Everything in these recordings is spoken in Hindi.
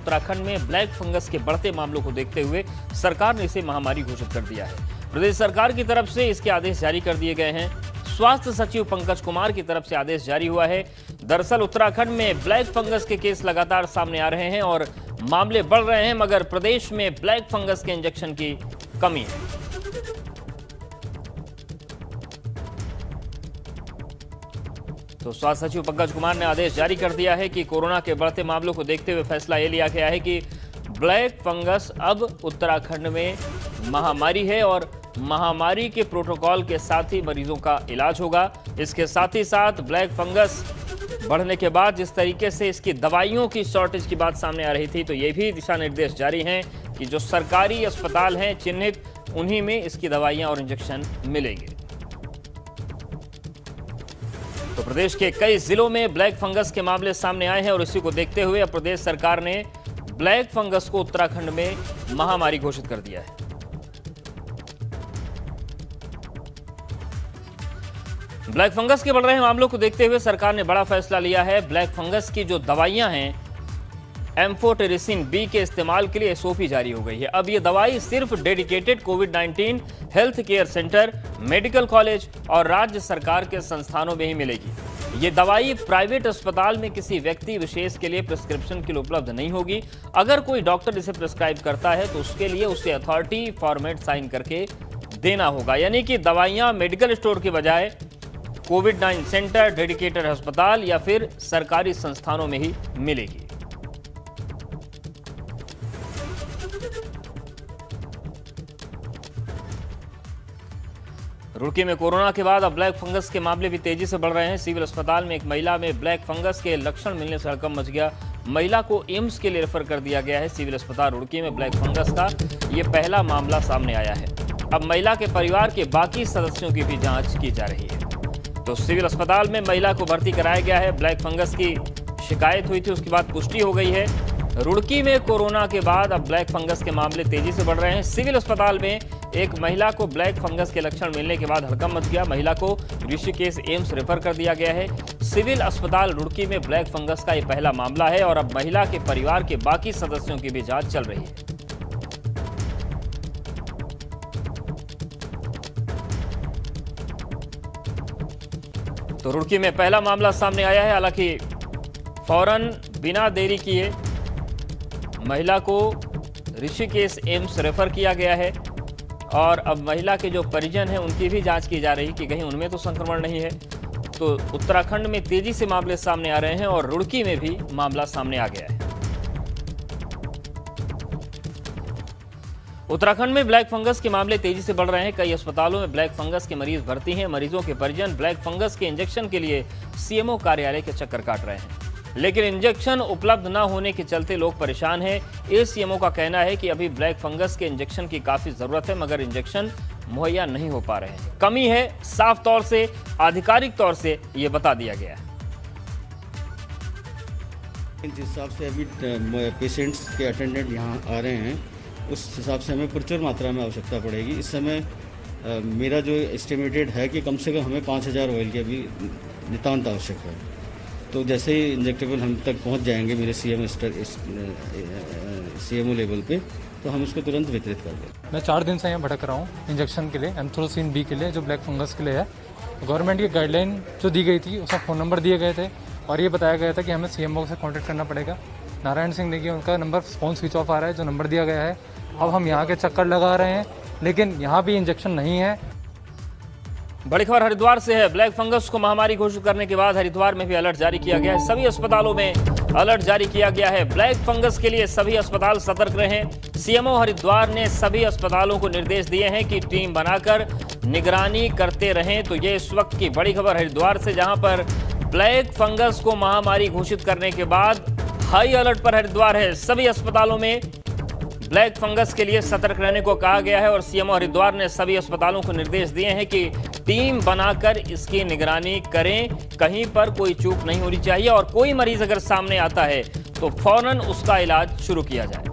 उत्तराखंड में ब्लैक फंगस के बढ़ते मामलों को देखते हुए सरकार ने इसे महामारी घोषित कर दिया है। प्रदेश सरकार की तरफ से इसके आदेश जारी कर दिए गए हैं। स्वास्थ्य सचिव पंकज कुमार की तरफ से आदेश जारी हुआ है। दरअसल उत्तराखंड में ब्लैक फंगस के केस लगातार सामने आ रहे हैं और मामले बढ़ रहे हैं, मगर प्रदेश में ब्लैक फंगस के इंजेक्शन की कमी है। तो स्वास्थ्य सचिव पंकज कुमार ने आदेश जारी कर दिया है कि कोरोना के बढ़ते मामलों को देखते हुए फैसला ये लिया गया है कि ब्लैक फंगस अब उत्तराखंड में महामारी है और महामारी के प्रोटोकॉल के साथ ही मरीजों का इलाज होगा। इसके साथ ही साथ ब्लैक फंगस बढ़ने के बाद जिस तरीके से इसकी दवाइयों की शॉर्टेज की बात सामने आ रही थी, तो ये भी दिशा निर्देश जारी हैं कि जो सरकारी अस्पताल हैं चिन्हित, उन्हीं में इसकी दवाइयां और इंजेक्शन मिलेंगे। तो प्रदेश के कई जिलों में ब्लैक फंगस के मामले सामने आए हैं और इसी को देखते हुए अब प्रदेश सरकार ने ब्लैक फंगस को उत्तराखंड में महामारी घोषित कर दिया है। ब्लैक फंगस के बढ़ रहे मामलों को देखते हुए सरकार ने बड़ा फैसला लिया है। ब्लैक फंगस की जो दवाइयां हैं एम्फोटेरिसिन बी के इस्तेमाल के लिए एसओपी जारी हो गई है। अब ये दवाई सिर्फ डेडिकेटेड कोविड-19 health care centre, medical college और राज्य सरकार के संस्थानों में ही मिलेगी। ये दवाई प्राइवेट अस्पताल में किसी व्यक्ति विशेष के लिए प्रिस्क्रिप्शन के लिए उपलब्ध नहीं होगी। अगर कोई डॉक्टर इसे प्रिस्क्राइब करता है तो उसके लिए उसे अथॉरिटी फॉर्मेट साइन करके देना होगा, यानी कि दवाइयां मेडिकल स्टोर के बजाय कोविड-19 सेंटर, डेडिकेटेड अस्पताल या फिर सरकारी संस्थानों में ही मिलेगी। रुड़की में कोरोना के बाद अब ब्लैक फंगस के मामले भी तेजी से बढ़ रहे हैं। सिविल अस्पताल में एक महिला में ब्लैक फंगस के लक्षण मिलने से हड़कंप मच गया। महिला को एम्स के लिए रेफर कर दिया गया है। सिविल अस्पताल रुड़की में ब्लैक फंगस का यह पहला मामला सामने आया है। अब महिला के परिवार के बाकी सदस्यों की भी जांच की जा रही है। तो सिविल अस्पताल में महिला को भर्ती कराया गया है। ब्लैक फंगस की शिकायत हुई थी, उसके बाद पुष्टि हो गई है। रुड़की में कोरोना के बाद अब ब्लैक फंगस के मामले तेजी से बढ़ रहे हैं। सिविल अस्पताल में एक महिला को ब्लैक फंगस के लक्षण मिलने के बाद हड़कंप मच गया। महिला को ऋषिकेश एम्स रेफर कर दिया गया है। सिविल अस्पताल रुड़की में ब्लैक फंगस का यह पहला मामला है और अब महिला के परिवार के बाकी सदस्यों की भी जांच चल रही है। तो रुड़की में पहला मामला सामने आया है। हालांकि फौरन बिना देरी किए महिला को ऋषिकेश एम्स रेफर किया गया है और अब महिला के जो परिजन हैं उनकी भी जांच की जा रही कि कहीं उनमें तो संक्रमण नहीं है। तो उत्तराखंड में तेजी से मामले सामने आ रहे हैं और रुड़की में भी मामला सामने आ गया है। उत्तराखंड में ब्लैक फंगस के मामले तेजी से बढ़ रहे हैं। कई अस्पतालों में ब्लैक फंगस के मरीज भर्ती हैं। मरीजों के परिजन ब्लैक फंगस के इंजेक्शन के लिए सीएमओ कार्यालय के चक्कर काट रहे हैं, लेकिन इंजेक्शन उपलब्ध न होने के चलते लोग परेशान हैं। एसीएमओ का कहना है कि अभी ब्लैक फंगस के इंजेक्शन की काफी जरूरत है, मगर इंजेक्शन मुहैया नहीं हो पा रहे हैं। कमी है, साफ तौर से आधिकारिक तौर से ये बता दिया गया है। जिस हिसाब से अभी पेशेंट्स के अटेंडेंट यहाँ आ रहे हैं उस हिसाब से हमें प्रचुर मात्रा में आवश्यकता पड़ेगी। इस समय मेरा जो एस्टिमेटेड है कि कम से कम हमें 5000 ऑयल की अभी नितांत आवश्यक है। तो जैसे ही इंजेक्टेबल हम तक पहुंच जाएंगे मेरे सीएमओ लेवल पे, तो हम उसको तुरंत वितरित कर देंगे। मैं 4 दिन से यहाँ भटक रहा हूँ इंजेक्शन के लिए, एम्थ्रोसिन बी के लिए, जो ब्लैक फंगस के लिए है। गवर्नमेंट की गाइडलाइन जो दी गई थी उसमें फ़ोन नंबर दिए गए थे और ये बताया गया था कि हमें सीएमओ से कॉन्टैक्ट करना पड़ेगा। नारायण सिंह देखिए उनका नंबर फ़ोन स्विच ऑफ आ रहा है, जो नंबर दिया गया है। अब हम यहाँ के चक्कर लगा रहे हैं, लेकिन यहाँ भी इंजेक्शन नहीं है। बड़ी खबर हरिद्वार से है। ब्लैक फंगस को महामारी घोषित करने के बाद हरिद्वार में भी अलर्ट जारी किया गया है। सभी अस्पतालों में अलर्ट जारी किया गया है। ब्लैक फंगस के लिए सभी अस्पताल सतर्क रहें। सीएमओ हरिद्वार ने सभी अस्पतालों को निर्देश दिए हैं कि टीम बनाकर निगरानी करते रहें। तो ये इस वक्त की बड़ी खबर हरिद्वार से, जहां पर ब्लैक फंगस को महामारी घोषित करने के बाद हाई अलर्ट पर हरिद्वार है। सभी अस्पतालों में ब्लैक फंगस के लिए सतर्क रहने को कहा गया है और सीएमओ हरिद्वार ने सभी अस्पतालों को निर्देश दिए हैं कि टीम बनाकर इसकी निगरानी करें। कहीं पर कोई चूक नहीं होनी चाहिए और कोई मरीज अगर सामने आता है तो फौरन उसका इलाज शुरू किया जाए।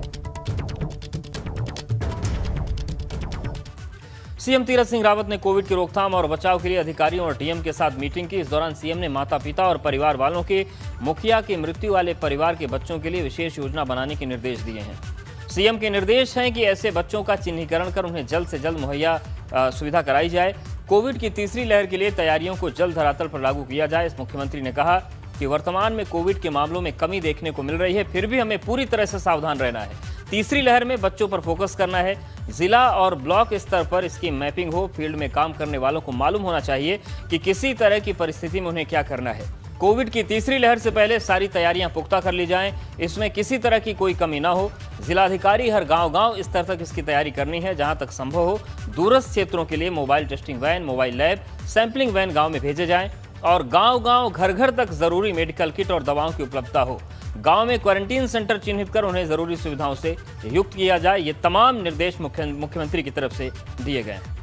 सीएम तीरथ सिंह रावत ने कोविड की रोकथाम और बचाव के लिए अधिकारियों और डीएम के साथ मीटिंग की। इस दौरान सीएम ने माता पिता और परिवार वालों के मुखिया की मृत्यु वाले परिवार के बच्चों के लिए विशेष योजना बनाने के निर्देश दिए हैं। सीएम के निर्देश हैं कि ऐसे बच्चों का चिन्हीकरण कर उन्हें जल्द से जल्द मुहैया सुविधा कराई जाए। कोविड की तीसरी लहर के लिए तैयारियों को जल्द धरातल पर लागू किया जाए। इस मुख्यमंत्री ने कहा कि वर्तमान में कोविड के मामलों में कमी देखने को मिल रही है, फिर भी हमें पूरी तरह से सावधान रहना है। तीसरी लहर में बच्चों पर फोकस करना है। जिला और ब्लॉक स्तर पर इसकी मैपिंग हो। फील्ड में काम करने वालों को मालूम होना चाहिए कि किसी तरह की परिस्थिति में उन्हें क्या करना है। कोविड की तीसरी लहर से पहले सारी तैयारियां पुख्ता कर ली जाएं, इसमें किसी तरह की कोई कमी ना हो। जिलाधिकारी हर गांव स्तर तक इसकी तैयारी करनी है। जहां तक संभव हो दूरस्थ क्षेत्रों के लिए mobile testing van, mobile lab, sampling van गांव में भेजे जाएं और गांव घर तक जरूरी मेडिकल किट और दवाओं की उपलब्धता हो। गांव में क्वारंटीन सेंटर चिन्हित कर उन्हें जरूरी सुविधाओं से युक्त किया जाए। ये तमाम निर्देश मुख्यमंत्री की तरफ से दिए गए हैं।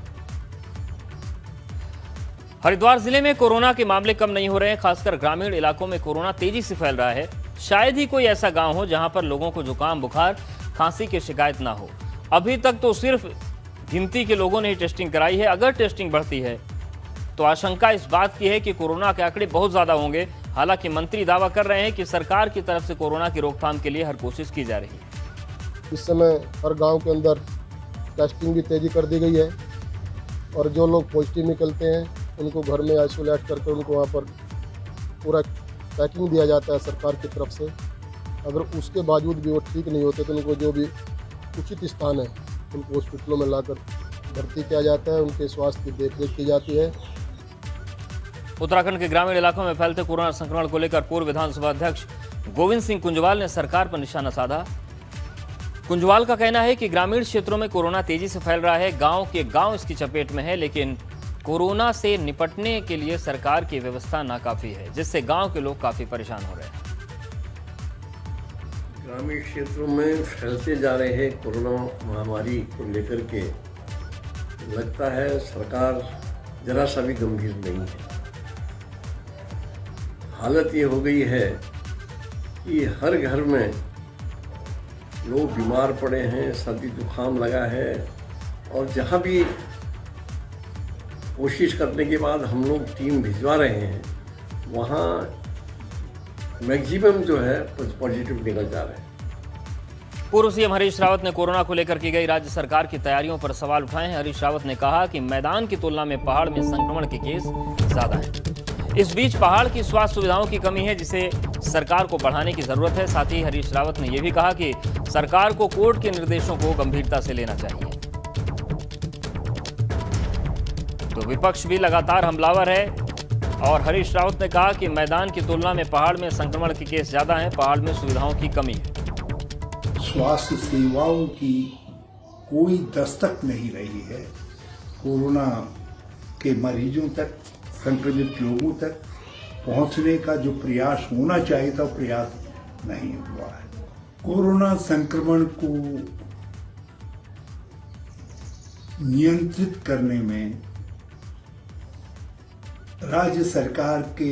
हरिद्वार जिले में कोरोना के मामले कम नहीं हो रहे हैं। खासकर ग्रामीण इलाकों में कोरोना तेजी से फैल रहा है। शायद ही कोई ऐसा गांव हो जहां पर लोगों को जुकाम, बुखार, खांसी की शिकायत ना हो। अभी तक तो सिर्फ गिनती के लोगों ने ही टेस्टिंग कराई है। अगर टेस्टिंग बढ़ती है तो आशंका इस बात की है कि कोरोना के आंकड़े बहुत ज्यादा होंगे। हालांकि मंत्री दावा कर रहे हैं कि सरकार की तरफ से कोरोना की रोकथाम के लिए हर कोशिश की जा रही है। इस समय हर गांव के अंदर टेस्टिंग भी तेजी कर दी गई है और जो लोग पॉजिटिव निकलते हैं उनको घर में आइसोलेट करके उनको वहाँ पर पूरा पैकिंग दिया जाता है सरकार की तरफ से। अगर उसके बावजूद भी वो ठीक नहीं होते तो उनको जो भी उचित स्थान है उनको हॉस्पिटलों में लाकर भर्ती किया जाता है, उनके स्वास्थ्य की देखरेख की जाती है। उत्तराखंड के ग्रामीण इलाकों में फैलते कोरोना संक्रमण को लेकर पूर्व विधानसभा अध्यक्ष गोविंद सिंह कुंजवाल ने सरकार पर निशाना साधा। कुंजवाल का कहना है कि ग्रामीण क्षेत्रों में कोरोना तेजी से फैल रहा है। गांव के गांव इसकी चपेट में है, लेकिन कोरोना से निपटने के लिए सरकार की व्यवस्था नाकाफी है, जिससे गांव के लोग काफी परेशान हो रहे हैं। ग्रामीण क्षेत्रों में फैलते जा रहे हैं कोरोना महामारी को लेकर के लगता है सरकार जरा सा भी गंभीर नहीं है। हालत ये हो गई है कि हर घर में लोग बीमार पड़े हैं, सर्दी जुकाम लगा है और जहाँ भी कोशिश करने के बाद हम लोग टीम भिजवा रहे हैं वहाँ मैक्सिमम जो है पॉजिटिव निकल जा रहे हैं। पूर्व सीएम हरीश रावत ने कोरोना को लेकर की गई राज्य सरकार की तैयारियों पर सवाल उठाए हैं। हरीश रावत ने कहा कि मैदान की तुलना में पहाड़ में संक्रमण के केस ज्यादा हैं। इस बीच पहाड़ की स्वास्थ्य सुविधाओं की कमी है, जिसे सरकार को बढ़ाने की जरूरत है। साथ ही हरीश रावत ने यह भी कहा कि सरकार को कोर्ट के निर्देशों को गंभीरता से लेना चाहिए। तो विपक्ष भी लगातार हमलावर है और हरीश रावत ने कहा कि मैदान की तुलना में पहाड़ में संक्रमण के केस ज्यादा हैं, पहाड़ में सुविधाओं की कमी है। स्वास्थ्य सेवाओं की कोई दस्तक नहीं रही है। कोरोना के मरीजों तक, संक्रमित लोगों तक पहुंचने का जो प्रयास होना चाहिए था वो प्रयास नहीं हुआ है। कोरोना संक्रमण को नियंत्रित करने में राज्य सरकार के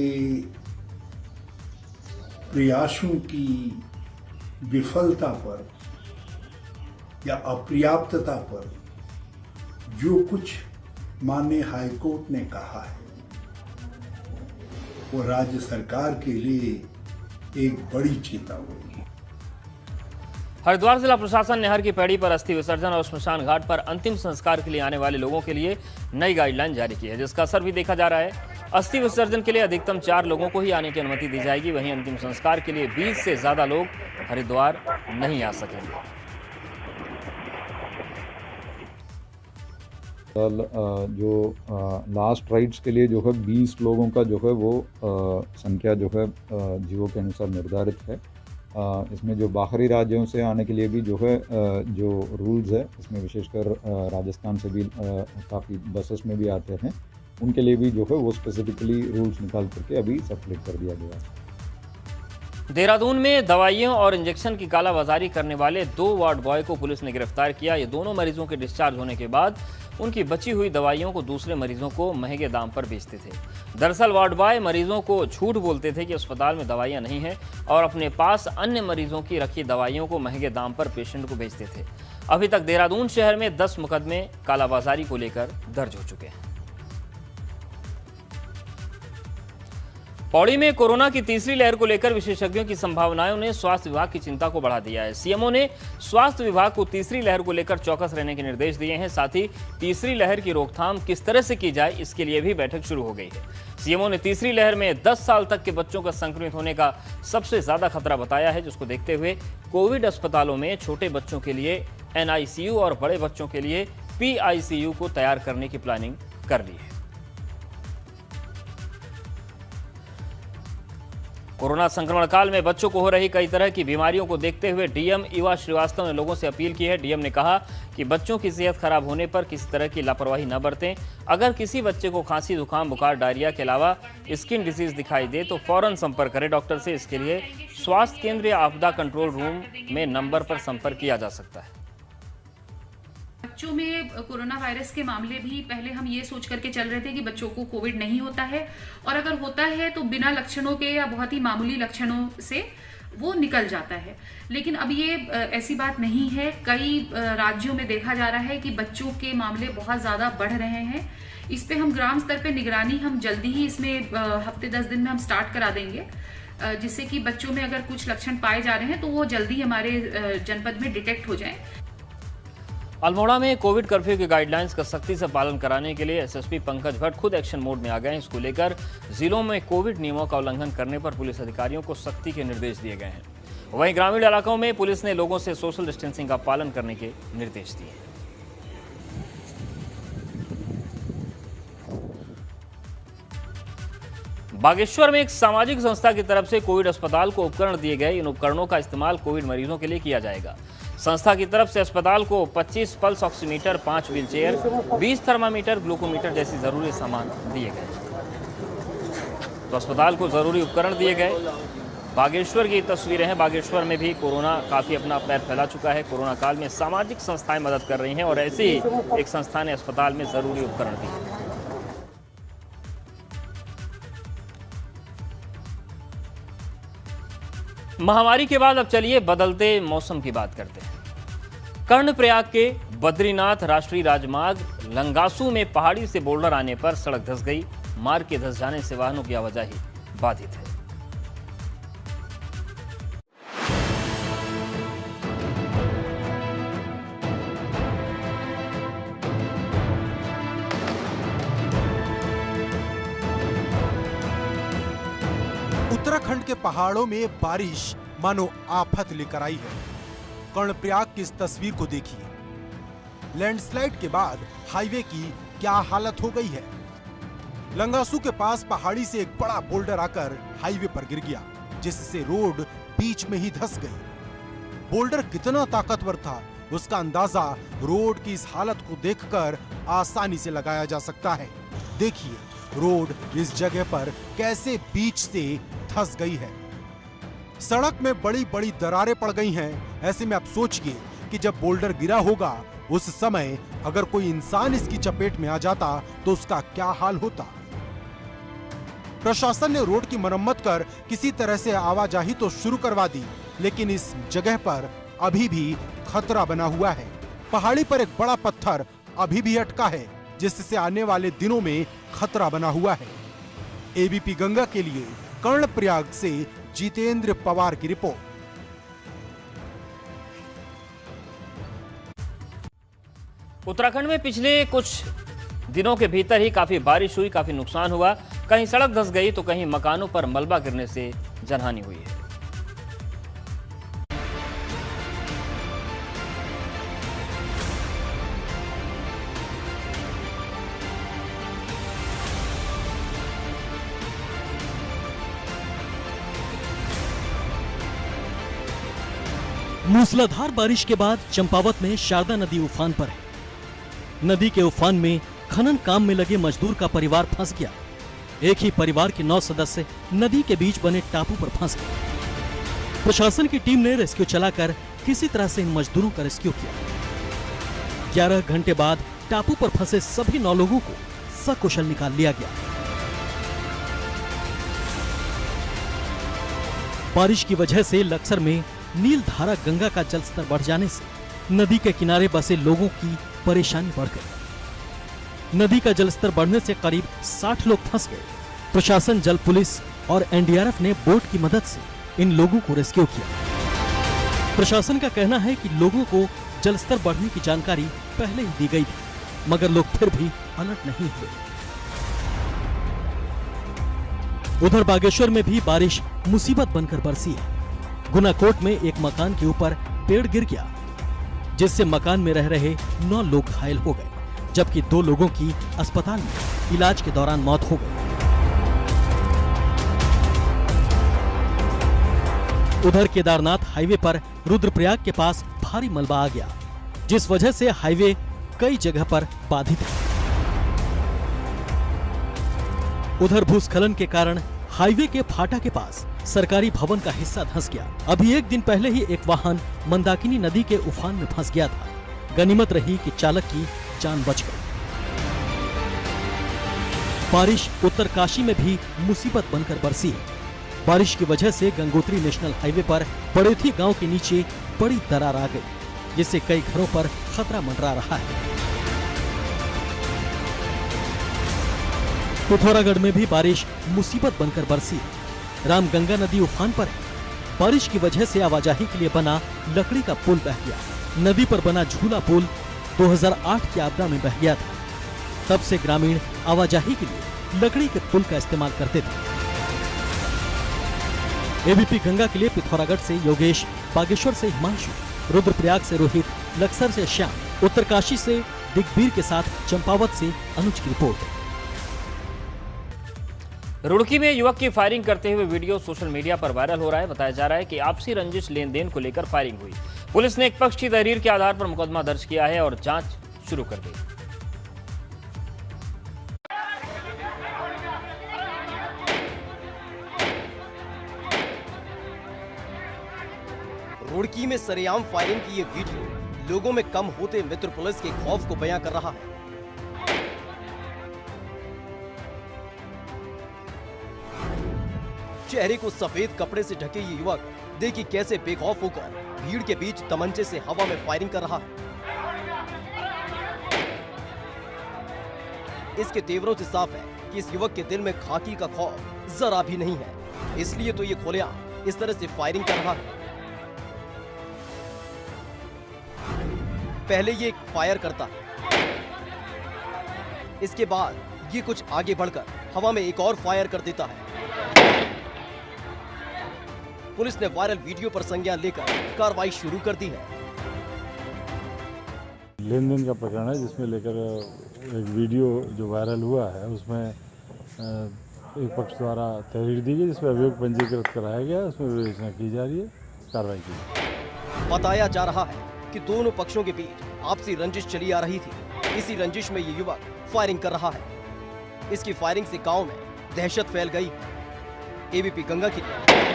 प्रयासों की विफलता पर या अपर्याप्तता पर जो कुछ माननीय हाईकोर्ट ने कहा है वो राज्य सरकार के लिए एक बड़ी चेतावनी है। हरिद्वार जिला प्रशासन ने हर की पैड़ी पर अस्थि विसर्जन और श्मशान घाट पर अंतिम संस्कार के लिए आने वाले लोगों के लिए नई गाइडलाइन जारी की है, जिसका असर भी देखा जा रहा है। अस्थि विसर्जन के लिए अधिकतम 4 लोगों को ही आने की अनुमति दी जाएगी। वहीं अंतिम संस्कार के लिए 20 से ज्यादा लोग हरिद्वार नहीं आ सकेंगे। जो लास्ट राइड्स के लिए जो है 20 लोगों का जो है वो संख्या जो है जीवों के अनुसार निर्धारित है। इसमें जो बाहरी राज्यों से आने के लिए भी जो है जो रूल्स है, इसमें विशेषकर राजस्थान से भी काफ़ी बसेस में भी आते हैं, उनके लिए भी जो है वो स्पेसिफिकली रूल्स निकाल करके अभी सर्कुलेट कर दिया गया है। देहरादून में दवाइयों और इंजेक्शन की कालाबाजारी करने वाले 2 वार्ड बॉय को पुलिस ने गिरफ्तार किया। ये दोनों मरीजों के डिस्चार्ज होने के बाद उनकी बची हुई दवाइयों को दूसरे मरीजों को महंगे दाम पर बेचते थे। दरअसल वार्ड बॉय मरीजों को झूठ बोलते थे कि अस्पताल में दवाइयां नहीं हैं और अपने पास अन्य मरीजों की रखी दवाइयों को महंगे दाम पर पेशेंट को बेचते थे। अभी तक देहरादून शहर में 10 मुकदमे कालाबाजारी को लेकर दर्ज हो चुके हैं। पौड़ी में कोरोना की तीसरी लहर को लेकर विशेषज्ञों की संभावनाओं ने स्वास्थ्य विभाग की चिंता को बढ़ा दिया है। सीएमओ ने स्वास्थ्य विभाग को तीसरी लहर को लेकर चौकस रहने के निर्देश दिए हैं। साथ ही तीसरी लहर की रोकथाम किस तरह से की जाए, इसके लिए भी बैठक शुरू हो गई है। सीएमओ ने तीसरी लहर में 10 साल तक के बच्चों का संक्रमित होने का सबसे ज्यादा खतरा बताया है, जिसको देखते हुए कोविड अस्पतालों में छोटे बच्चों के लिए NICU और बड़े बच्चों के लिए PICU को तैयार करने की प्लानिंग कर ली है। कोरोना संक्रमण काल में बच्चों को हो रही कई तरह की बीमारियों को देखते हुए डीएम ईवा श्रीवास्तव ने लोगों से अपील की है। डीएम ने कहा कि बच्चों की सेहत खराब होने पर किसी तरह की लापरवाही न बरतें। अगर किसी बच्चे को खांसी, जुकाम, बुखार, डायरिया के अलावा स्किन डिजीज दिखाई दे तो फौरन संपर्क करें डॉक्टर से। इसके लिए स्वास्थ्य केंद्र या आपदा कंट्रोल रूम में नंबर पर संपर्क किया जा सकता है। बच्चों में कोरोना वायरस के मामले भी पहले हम ये सोच करके चल रहे थे कि बच्चों को कोविड नहीं होता है, और अगर होता है तो बिना लक्षणों के या बहुत ही मामूली लक्षणों से वो निकल जाता है। लेकिन अब ये ऐसी बात नहीं है। कई राज्यों में देखा जा रहा है कि बच्चों के मामले बहुत ज़्यादा बढ़ रहे हैं। इस पे हम ग्राम स्तर पे निगरानी हम जल्दी ही इसमें हफ्ते 10 दिन में हम स्टार्ट करा देंगे, जिससे कि बच्चों में अगर कुछ लक्षण पाए जा रहे हैं तो वो जल्दी हमारे जनपद में डिटेक्ट हो जाएं। अल्मोड़ा में कोविड कर्फ्यू के गाइडलाइंस का सख्ती से पालन कराने के लिए एसएसपी पंकज भट्ट खुद एक्शन मोड में आ गए हैं। इसको लेकर जिलों में कोविड नियमों का उल्लंघन करने पर पुलिस अधिकारियों को सख्ती के निर्देश दिए गए हैं। वहीं ग्रामीण इलाकों में पुलिस ने लोगों से सोशल डिस्टेंसिंग का पालन करने के निर्देश दिए। बागेश्वर में एक सामाजिक संस्था की तरफ से कोविड अस्पताल को उपकरण दिए गए। इन उपकरणों का इस्तेमाल कोविड मरीजों के लिए किया जाएगा। संस्था की तरफ से अस्पताल को 25 pulse oximeter, 5 wheelchair, 20 thermometer, glucometer जैसी जरूरी सामान दिए गए। तो अस्पताल को जरूरी उपकरण दिए गए। बागेश्वर की तस्वीरें हैं। बागेश्वर में भी कोरोना काफी अपना पैर फैला चुका है। कोरोना काल में सामाजिक संस्थाएं मदद कर रही हैं और ऐसे ही एक संस्था ने अस्पताल में जरूरी उपकरण दिए। महामारी के बाद अब चलिए बदलते मौसम की बात करते हैं। कर्णप्रयाग के बद्रीनाथ राष्ट्रीय राजमार्ग लंगासू में पहाड़ी से बोल्डर आने पर सड़क धंस गई। मार्ग के धंस जाने से वाहनों की आवाजाही बाधित है। उत्तराखंड के पहाड़ों में बारिश मानो आफत लेकर आई है। कर्णप्रयाग की इस तस्वीर को देखिए। लैंडस्लाइड के बाद हाईवे की क्या हालत हो गई है। लंगासू के पास पहाड़ी से एक बड़ा बोल्डर आकर हाईवे पर गिर गया, जिससे रोड बीच में ही धंस गई। बोल्डर कितना ताकतवर था, उसका अंदाजा रोड की इस हालत को देखकर आसानी से लगाया जा सकता है। देखिए रोड इस जगह पर कैसे बीच से धंस गई है। सड़क में बड़ी बड़ी दरारें पड़ गई हैं। ऐसे में आप सोचिए कि जब बोल्डर गिरा होगा उस समय अगर कोई इंसान इसकी चपेट में आ जाता तो उसका क्या हाल होता। प्रशासन ने रोड की मरम्मत कर किसी तरह से आवाजाही तो शुरू करवा दी, लेकिन इस जगह पर अभी भी खतरा बना हुआ है। पहाड़ी पर एक बड़ा पत्थर अभी भी अटका है, जिससे आने वाले दिनों में खतरा बना हुआ है। एबीपी गंगा के लिए कर्णप्रयाग से जितेंद्र पवार की रिपोर्ट। उत्तराखंड में पिछले कुछ दिनों के भीतर ही काफी बारिश हुई, काफी नुकसान हुआ। कहीं सड़क धंस गई तो कहीं मकानों पर मलबा गिरने से जनहानि हुई है। मूसलाधार बारिश के बाद चंपावत में शारदा नदी उफान पर है। नदी के उफान में खनन काम में लगे मजदूर का परिवार फंस गया। एक ही परिवार के 9 सदस्य नदी के बीच बने टापू पर फंस गए। प्रशासन की टीम ने रेस्क्यू चलाकर किसी तरह से इन मजदूरों का रेस्क्यू किया। 11 घंटे बाद टापू पर फंसे सभी 9 लोगों को सकुशल निकाल लिया गया। बारिश की वजह से लक्सर में नीलधारा गंगा का जलस्तर बढ़ जाने से नदी के किनारे बसे लोगों की परेशानी बढ़ गई। नदी का जलस्तर बढ़ने से करीब 60 लोग फंस गए। प्रशासन, जल पुलिस और एनडीआरएफ ने बोट की मदद से इन लोगों को रेस्क्यू किया। प्रशासन का कहना है कि लोगों को जलस्तर बढ़ने की जानकारी पहले ही दी गई थी, मगर लोग फिर भी अलर्ट नहीं हुए। उधर बागेश्वर में भी बारिश मुसीबत बनकर बरसी है। गुनाकोट में एक मकान के ऊपर पेड़ गिर गया, जिससे मकान में रह रहे 9 लोग घायल हो गए, जबकि 2 लोगों की अस्पताल में इलाज के दौरान मौत हो गई। उधर केदारनाथ हाईवे पर रुद्रप्रयाग के पास भारी मलबा आ गया, जिस वजह से हाईवे कई जगह पर बाधित है। उधर भूस्खलन के कारण हाईवे के फाटा के पास सरकारी भवन का हिस्सा धंस गया। अभी एक दिन पहले ही एक वाहन मंदाकिनी नदी के उफान में फंस गया था। गनीमत रही कि चालक की जान बच गई। बारिश उत्तरकाशी में भी मुसीबत बनकर बरसी है। बारिश की वजह से गंगोत्री नेशनल हाईवे पर बड़ेथी गांव के नीचे बड़ी दरार आ गई, जिससे कई घरों पर खतरा मंडरा रहा है। पिथौरागढ़ में भी बारिश मुसीबत बनकर बरसी है। रामगंगा नदी उफान पर है। बारिश की वजह से आवाजाही के लिए बना लकड़ी का पुल बह गया। नदी पर बना झूला पुल 2008 की आपदा में बह गया था। तब से ग्रामीण आवाजाही के लिए लकड़ी के पुल का इस्तेमाल करते थे। एबीपी गंगा के लिए पिथौरागढ़ से योगेश, बागेश्वर से हिमांशु, रुद्रप्रयाग से रोहित, लक्सर से श्याम, उत्तरकाशी से दिग्बीर के साथ चंपावत से अनुज की रिपोर्ट। रुड़की में युवक की फायरिंग करते हुए वीडियो सोशल मीडिया पर वायरल हो रहा है। बताया जा रहा है कि आपसी रंजिश लेन देन को लेकर फायरिंग हुई। पुलिस ने एक पक्ष की तहरीर के आधार पर मुकदमा दर्ज किया है और जांच शुरू कर दी। रुड़की में सरेआम फायरिंग की ये वीडियो लोगों में कम होते मित्र पुलिस के खौफ को बयां कर रहा है। चेहरे को सफेद कपड़े से ढके ये युवक देखिए कैसे बेखौफ होकर भीड़ के बीच तमंचे से हवा में फायरिंग कर रहा है। इसके तेवरों से साफ है कि इस युवक के दिल में खाकी का खौफ जरा भी नहीं है, इसलिए तो ये खुलेआम इस तरह से फायरिंग कर रहा है। पहले ये फायर करता है, इसके बाद ये कुछ आगे बढ़कर हवा में एक और फायर कर देता है। पुलिस ने वायरल वीडियो पर संज्ञान लेकर कार्रवाई शुरू कर दी है। लेन देन का प्रकरण है, जिसमें लेकर एक वीडियो जो वायरल हुआ है उसमें एक पक्ष द्वारा तहरीर दी गई, जिसमें अभियोग पंजीकृत कराया गया, उसमें विवेचना की जा रही है, कार्रवाई की। बताया जा रहा है कि दोनों पक्षों के बीच आपसी रंजिश चली आ रही थी। इसी रंजिश में ये युवक फायरिंग कर रहा है। इसकी फायरिंग से गांव में दहशत फैल गई। एबीपी गंगा की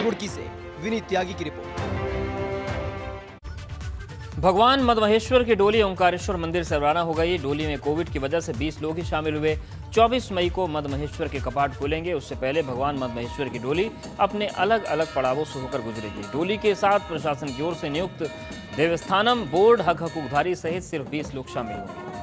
रुड़की से विनीत त्यागी की रिपोर्ट। भगवान मदमहेश्वर की डोली ओंकारेश्वर मंदिर से रवाना हो गई। डोली में कोविड की वजह से 20 लोग ही शामिल हुए। 24 मई को मदमहेश्वर के कपाट खुलेंगे। उससे पहले भगवान मदमहेश्वर की डोली अपने अलग अलग पड़ावों से होकर गुजरेगी। डोली के साथ प्रशासन की ओर से नियुक्त देवस्थानम बोर्ड हक हकूकधारी सहित सिर्फ 20 लोग शामिल होंगे।